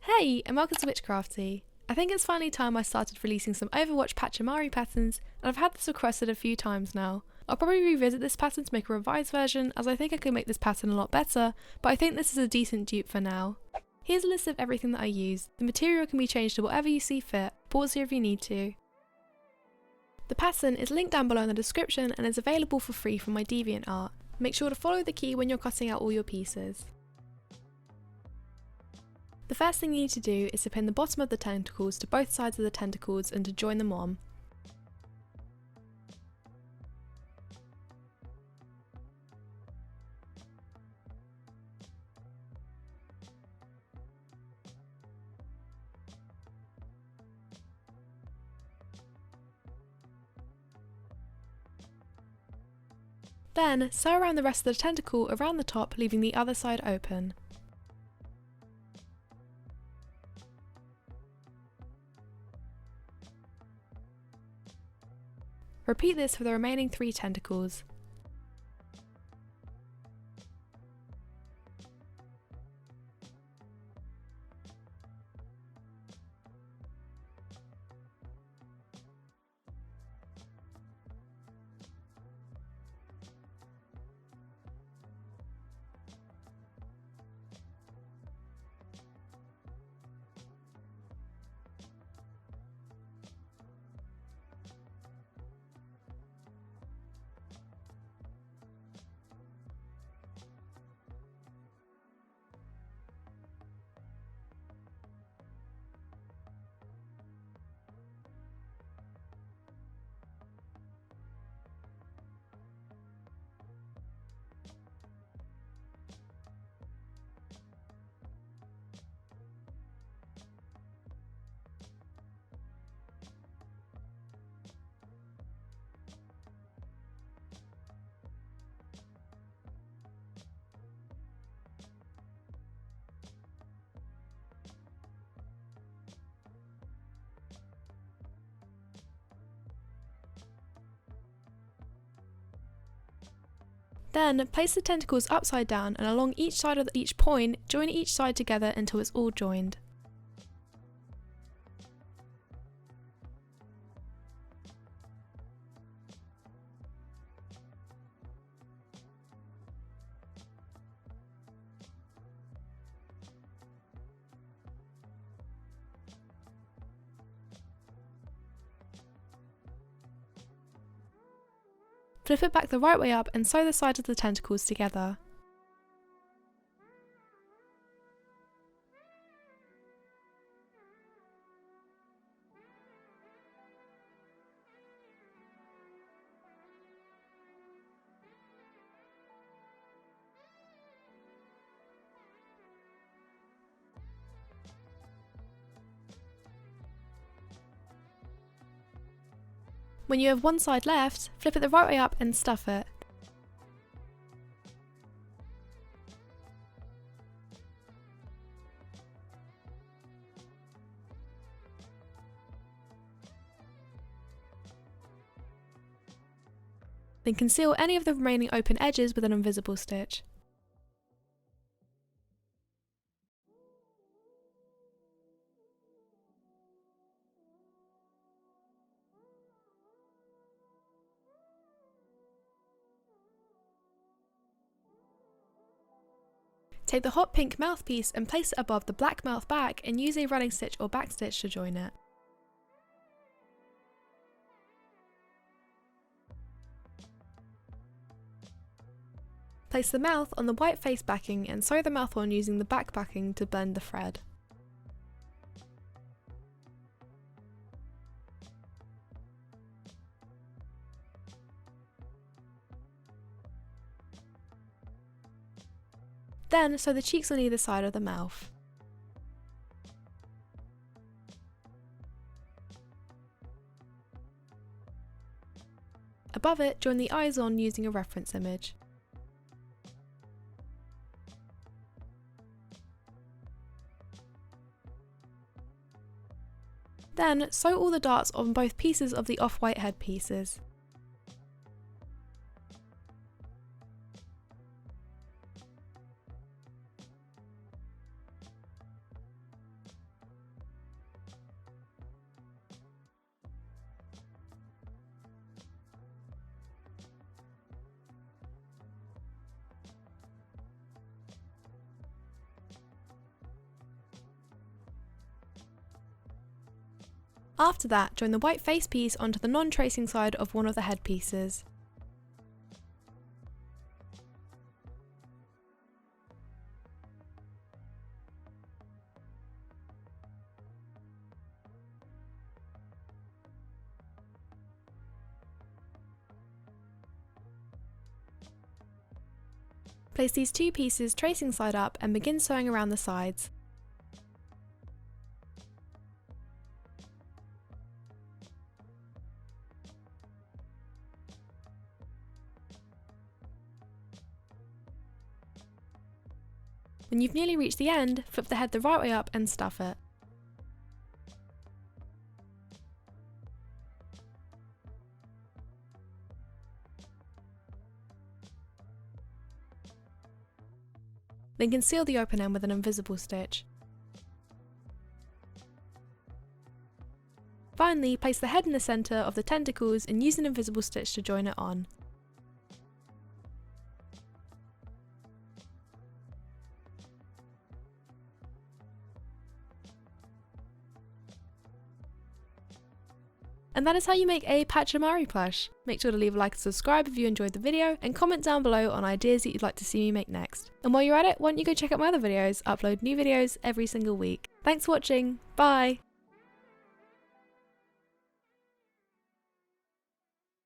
Hey, and welcome to Witchcrafty. I think it's finally time I started releasing some Overwatch Pachimari patterns, and I've had this requested a few times now. I'll probably revisit this pattern to make a revised version, as I think I could make this pattern a lot better, but I think this is a decent dupe for now. Here's a list of everything that I use. The material can be changed to whatever you see fit, pause here if you need to. The pattern is linked down below in the description and is available for free from my DeviantArt. Make sure to follow the key when you're cutting out all your pieces. The first thing you need to do is to pin the bottom of the tentacles to both sides of the tentacles and to join them on. Then, sew around the rest of the tentacle around the top, leaving the other side open. Repeat this for the remaining 3 tentacles. Then, place the tentacles upside down and along each side of each point, join each side together until it's all joined. Flip it back the right way up and sew the sides of the tentacles together. When you have one side left, flip it the right way up and stuff it. Then conceal any of the remaining open edges with an invisible stitch. Take the hot pink mouthpiece and place it above the black mouth back and use a running stitch or backstitch to join it. Place the mouth on the white face backing and sew the mouth on using the back backing to blend the thread. Then sew the cheeks on either side of the mouth. Above it, join the eyes on using a reference image. Then sew all the darts on both pieces of the off-white head pieces. After that, join the white face piece onto the non-tracing side of one of the head pieces. Place these two pieces tracing side up and begin sewing around the sides. When you've nearly reached the end, flip the head the right way up and stuff it. Then conceal the open end with an invisible stitch. Finally, place the head in the centre of the tentacles and use an invisible stitch to join it on. And that is how you make a Pachimari plush. Make sure to leave a like and subscribe if you enjoyed the video, and comment down below on ideas that you'd like to see me make next. And while you're at it, why don't you go check out my other videos? I upload new videos every single week. Thanks for watching, bye!